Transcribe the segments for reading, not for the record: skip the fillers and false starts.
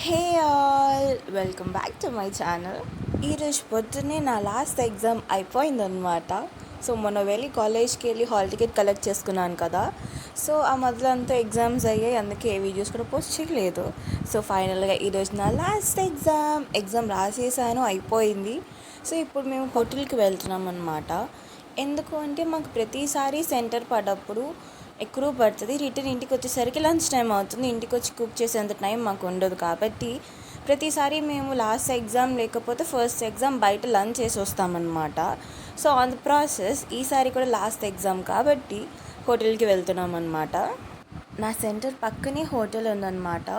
Hey all, welcome back to my channel. ఈరోజు పొద్దున్నే నా లాస్ట్ ఎగ్జామ్ అయిపోయిందనమాట. సో మొన్న వెళ్ళి కాలేజ్కి వెళ్ళి హాల్ టికెట్ కలెక్ట్ చేసుకున్నాను కదా. సో ఆ మొదలు అంతా ఎగ్జామ్స్ అయ్యాయి, అందుకే ఏ వీడియోస్ కూడా పోస్ట్ చేయలేదు. సో ఫైనల్గా ఈరోజు నా లాస్ట్ ఎగ్జామ్ రాసేసాను, అయిపోయింది. సో ఇప్పుడు మేము హోటల్కి వెళ్తున్నాం అనమాట. ఎందుకు అంటే మాకు ప్రతిసారి సెంటర్ పడ్డప్పుడు ఎక్కువ పడుతుంది, రిటర్న్ ఇంటికి వచ్చేసరికి లంచ్ టైం అవుతుంది. ఇంటికి వచ్చి కుక్ చేసేంత టైం మాకు ఉండదు. కాబట్టి ప్రతిసారి మేము లాస్ట్ ఎగ్జామ్ లేకపోతే ఫస్ట్ ఎగ్జామ్ బయట లంచ్ చేసి వస్తామన్నమాట. సో ఆన్ ద ప్రాసెస్ ఈసారి కూడా లాస్ట్ ఎగ్జామ్ కాబట్టి హోటల్కి వెళ్తున్నాం అన్నమాట. నా సెంటర్ పక్కనే హోటల్ ఉందన్నమాట.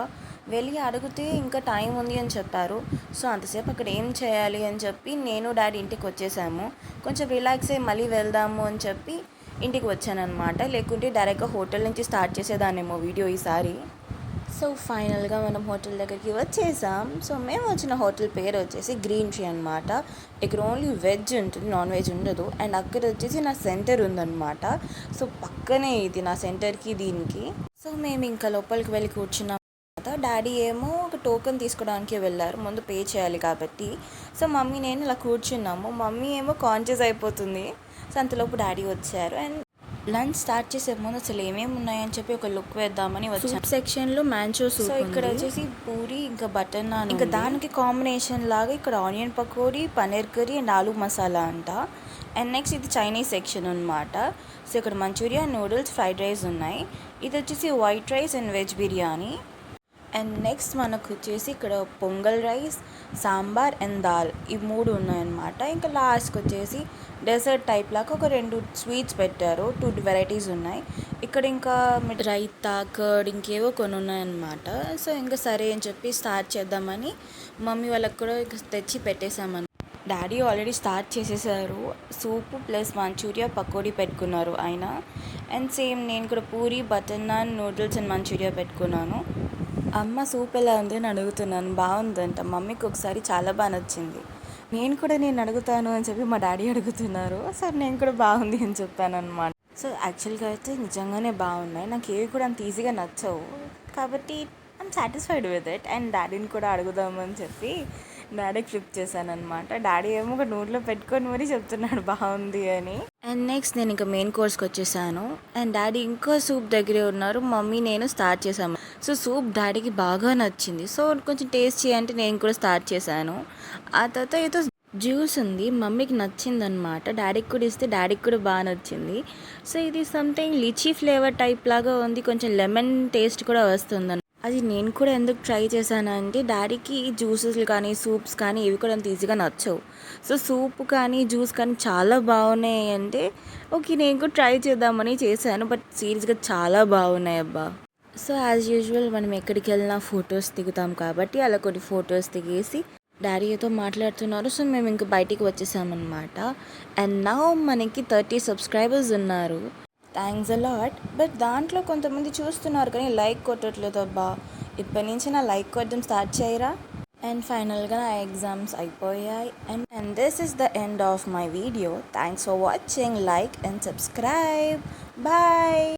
వెళ్ళి అడిగితే ఇంకా టైం ఉంది అని చెప్పారు. సో అంతసేపు అక్కడ ఏం చేయాలి అని చెప్పి నేను డాడీ ఇంటికి వచ్చేసాము. కొంచెం రిలాక్స్ అయ్యి మళ్ళీ వెళ్దాము అని చెప్పి ఇంటికి వచ్చానమాట. లేకుంటే డైరెక్ట్గా హోటల్ నుంచి స్టార్ట్ చేసేదాన్నేమో వీడియో ఈసారి. సో ఫైనల్గా మనం హోటల్ దగ్గరికి వచ్చేసాం. సో మేము వచ్చిన హోటల్ పేరు వచ్చేసి గ్రీన్ ట్రీ అనమాట. ఇక్కడ ఓన్లీ వెజ్ ఉంటుంది, నాన్ వెజ్ ఉండదు. అండ్ అక్కడ వచ్చేసి నా సెంటర్ ఉందన్నమాట. సో పక్కనే ఇది నా సెంటర్కి దీనికి. సో మేము ఇంకా లోపలికి వెళ్ళి కూర్చున్నాం. డాడీ ఏమో ఒక టోకెన్ తీసుకోవడానికి వెళ్ళారు, ముందు పే చేయాలి కాబట్టి. సో మమ్మీ నేను ఇలా కూర్చున్నాము. మమ్మీ ఏమో కాన్షియస్ అయిపోతుంది. సో అంతలోపు డాడీ వచ్చారు. అండ్ లంచ్ స్టార్ట్ చేసే ముందు అసలు ఏమేమి ఉన్నాయని చెప్పి ఒక లుక్ వేద్దామని వచ్చాను. సెక్షన్లో మ్యాంచో సూప్. సో ఇక్కడ వచ్చేసి పూరి ఇంకా బటర్ నాన్, ఇంకా దానికి కాంబినేషన్ లాగా ఇక్కడ onion pakodi, paneer curry and aloo masala అంట. అండ్ నెక్స్ట్ ఇది చైనీస్ సెక్షన్ అనమాట. సో ఇక్కడ మంచూరియా, నూడిల్స్, ఫ్రైడ్ రైస్ ఉన్నాయి. ఇది వచ్చేసి white rice and veg biryani. And next మనకు వచ్చేసి ఇక్కడ పొంగల్ రైస్, సాంబార్ అండ్ దాల్, ఈ 3 ఉన్నాయన్నమాట. ఇంకా లాస్ట్కి వచ్చేసి డెజర్ట్ టైప్ లాగా ఒక 2 స్వీట్స్ పెట్టారు. 2 వెరైటీస్ ఉన్నాయి ఇక్కడ. ఇంకా రైతా, కర్డ్, ఇంకేవో కొన్ని ఉన్నాయన్నమాట. సో ఇంకా సరే అని చెప్పి స్టార్ట్ చేద్దామని మమ్మీ వాళ్ళకి కూడా తెచ్చి పెట్టేశామని. డాడీ ఆల్రెడీ స్టార్ట్ చేసేసారు. సూపు ప్లస్ మంచూరియా, పకోడీ పెట్టుకున్నారు ఆయన. అండ్ సేమ్ నేను కూడా puri, butter naan, noodles and manchuria పెట్టుకున్నాను. అమ్మ సూప్ ఎలా ఉంది అని అడుగుతున్నాను. బాగుందంట. మమ్మీకి ఒకసారి చాలా బాగా నచ్చింది. నేను అడుగుతాను అని చెప్పి మా డాడీ అడుగుతున్నారు. సరే నేను కూడా బాగుంది అని చెప్పాను అనమాట. సో యాక్చువల్గా అయితే నిజంగానే బాగున్నాయి. నాకు ఏవి కూడా అంత ఈజీగా నచ్చవు కాబట్టి I'm satisfied with it. And డాడీని కూడా అడుగుదామని చెప్పి డాడీకి ఫ్లిప్ చేశాను అనమాట. డాడీ ఏమో ఒక నోట్లో పెట్టుకొని మరీ చెప్తున్నాడు బాగుంది అని. అండ్ నెక్స్ట్ నేను ఇంకా మెయిన్ కోర్స్కి వచ్చేసాను. అండ్ డాడీ ఇంకా సూప్ దగ్గరే ఉన్నారు. మమ్మీ నేను స్టార్ట్ చేసాము. సో సూప్ డాడీకి బాగా నచ్చింది. సో కొంచెం టేస్ట్ చేయంటే నేను కూడా స్టార్ట్ చేశాను. ఆ తర్వాత ఏదో జ్యూస్ ఉంది, మమ్మీకి నచ్చిందనమాట. డాడీకి కూడా ఇస్తే డాడీకి కూడా బాగా నచ్చింది. సో ఇది సంథింగ్ లిచీ ఫ్లేవర్ టైప్ లాగా ఉంది, కొంచెం లెమన్ టేస్ట్ కూడా వస్తుంది. అది నేను కూడా ఎందుకు ట్రై చేశానంటే డాడీకి జ్యూసెస్ కానీ సూప్స్ కానీ ఇవి కూడా అంత ఈజీగా నచ్చవు. సో సూప్ కానీ జ్యూస్ కానీ చాలా బాగున్నాయి అంటే ఓకే నేను కూడా ట్రై చేద్దామని చేశాను. బట్ సీరియస్గా చాలా బాగున్నాయి అబ్బా. సో యాజ్ యూజువల్ మనం ఎక్కడికి వెళ్ళినా ఫొటోస్ దిగుతాం కాబట్టి అలా కొన్ని ఫొటోస్ దిగేసి డాడీతో మాట్లాడుతున్నారు. సో మేము ఇంక బయటికి వచ్చేసామన్నమాట. అండ్ నౌ మనకి 30 సబ్స్క్రైబర్స్ ఉన్నారు. Thanks a lot. బట్ దాంట్లో కొంతమంది చూస్తున్నారు కానీ లైక్ కొట్టట్లేదు అబ్బా. ఇప్పటి నుంచి నా లైక్ కొట్టడం స్టార్ట్ చేయరా. అండ్ ఫైనల్గా నా ఎగ్జామ్స్ అయిపోయాయి. And this is the end of my video. Thanks for watching. Like and subscribe. Bye.